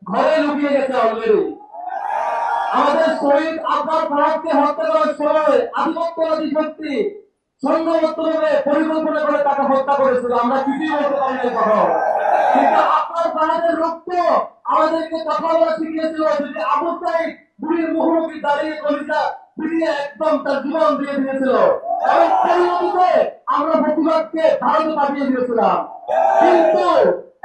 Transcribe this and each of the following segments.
ঘরে লুকিয়ে গেছে অলরেডি। আমাদের শহীদ আবরার ফারাককে হত্যা করার সময় আধিপত্যবাদী শক্তি সংঘবদ্ধভাবে পরিকল্পনা করে তাকে হত্যা করেছিল। আমরা কিছুই বলতে পারি না কথা। কিন্তু আপনার ফারাকের রক্ত আমাদেরকে কথা বলা শিখিয়েছিল। যদি আবু সাইদ গুলির মুখোমুখি দাঁড়িয়ে কলিজা ফিরিয়ে একদম তার জীবন দিয়ে দিয়েছিল এবং পরিণতিতে আমরা প্রতিবাদকে ভারতে পাঠিয়ে দিয়েছিলাম। কিন্তু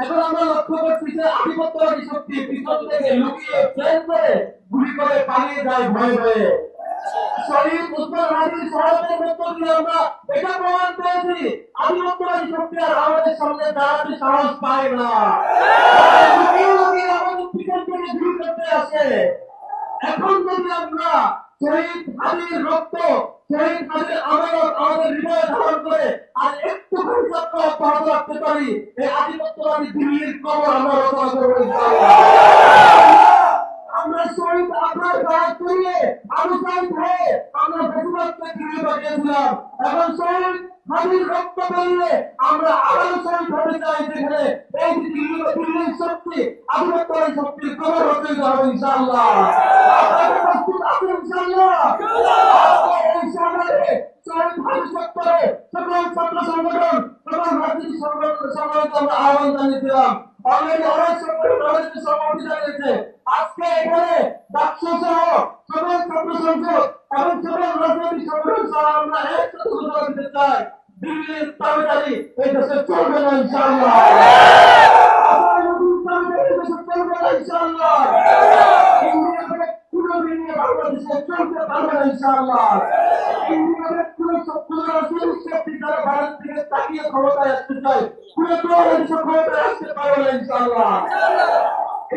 এখন আমরা লক্ষ্য করছি যে আধিপত্যবাদী শক্তি পিছন থেকে লুকিয়ে প্ল্যান করে গুলি করে পালিয়ে যায় ভয়ে ভয়ে। শহীদ উসমান হাদির শহাদতের মধ্য দিয়ে আমরা এটা প্রমাণ পেয়েছি আধিপত্যবাদী শক্তি আর আমাদের সামনে দাঁড়াতে সাহস পায় না। লুকিয়ে লুকিয়ে আমাদের পিছন থেকে গুলি করতে আসে। এখন যদি আমরা শহীদ হাদির রক্ত, শহীদ হাদির আমানত আমাদের হৃদয়ে ধারণ করে আর একটু পরিচর্য অব্যাহত রাখতে পারি, এই আধিপত্যবাদী দিল্লির কবর আমরা রচনা করবো ইনশাআল্লাহ। আমরা শহীদ আপনার কাজ করিয়ে আবু সাইদ হয়ে আমরা প্রতিবাদকে ফিরিয়ে পাঠিয়েছিলাম। এখন শহীদ হাদির রক্ত পেলে আমরা আরো শহীদ হতে চাই, যেখানে এই দিল্লির শক্তি আধিপত্যবাদী শক্তির কবর হতে যাবে ইনশাআল্লাহ। আপনারা প্রস্তুত আছেন ইনশাআল্লাহ? এই সময়ে শহীদ হাদি সত্তরে সকল ছাত্র সংগঠন, সকল রাজনীতি সংগঠনকে আমরা আহ্বান জানিয়েছিলাম। অলরেডি অনেক সংগঠন আমাদেরকে সম্মতি জানিয়েছে। আজকে এখানে ডাকসু সহ সকল ছাত্র সংসদ এবং সকল রাজনৈতিক সংগঠন সহ আমরা একসাথে ঘোষণা দিতে চাই, দিল্লির দাবিদারি এই দেশে চলবে না ইনশাআল্লাহ। চলবে না ইনশাআল্লাহ। ইন্ডিয়াতে কোনো দিনে বাংলাদেশে চলতে পারবে না ইনশাআল্লাহ। ইন্ডিয়াতে কোনো শক্তি যারা ভারত থেকে তাকিয়ে ক্ষমতায় আসতে চায়, কোনো দল এদেশে ক্ষমতায় আসতে পারবে না ইনশাআল্লাহ।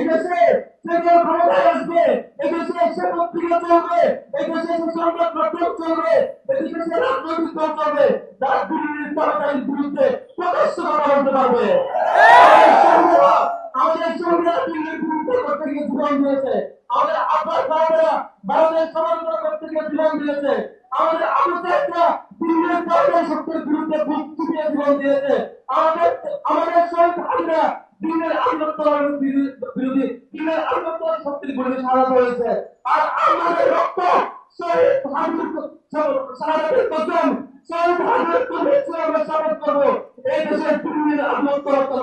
এদেশে সেগুলো ক্ষমতায় আসবে, এদেশে সে পত্রিকা চলবে, এদেশে সে সংবাদ মাধ্যম চলবে, এদেশে সে রাজনৈতিক দল চলবে যারা দিল্লির সরকারের বিরুদ্ধে প্রকাশ্য কথা বলতে পারবে। আমাদের সঙ্গীরা দিল্লির বিরুদ্ধে করতে গিয়ে জীবন দিয়েছে, আমাদের আব্বাস ভাইয়েরা ভারতের সমালোচনা করতে গিয়ে জীবন দিয়েছে, আমাদের আবু সাইদরা দিল্লির সরকারি শক্তির বিরুদ্ধে বুক চিপিয়ে জীবন দিয়েছে, আমাদের শহীদ হাদিরা দিনের আধিপত্যবাদের বিরোধী, দিনের আধিপত্যবাদী শক্তির বিরুদ্ধে শাহাদাত হয়েছে। আর আমাদের রক্ত শহীদ হাদির শাহাদাতের কসম, শহীদ হাদির কসম আমরা শপথ করবো এই দেশের দিল্লির আধিপত্য রক্ষা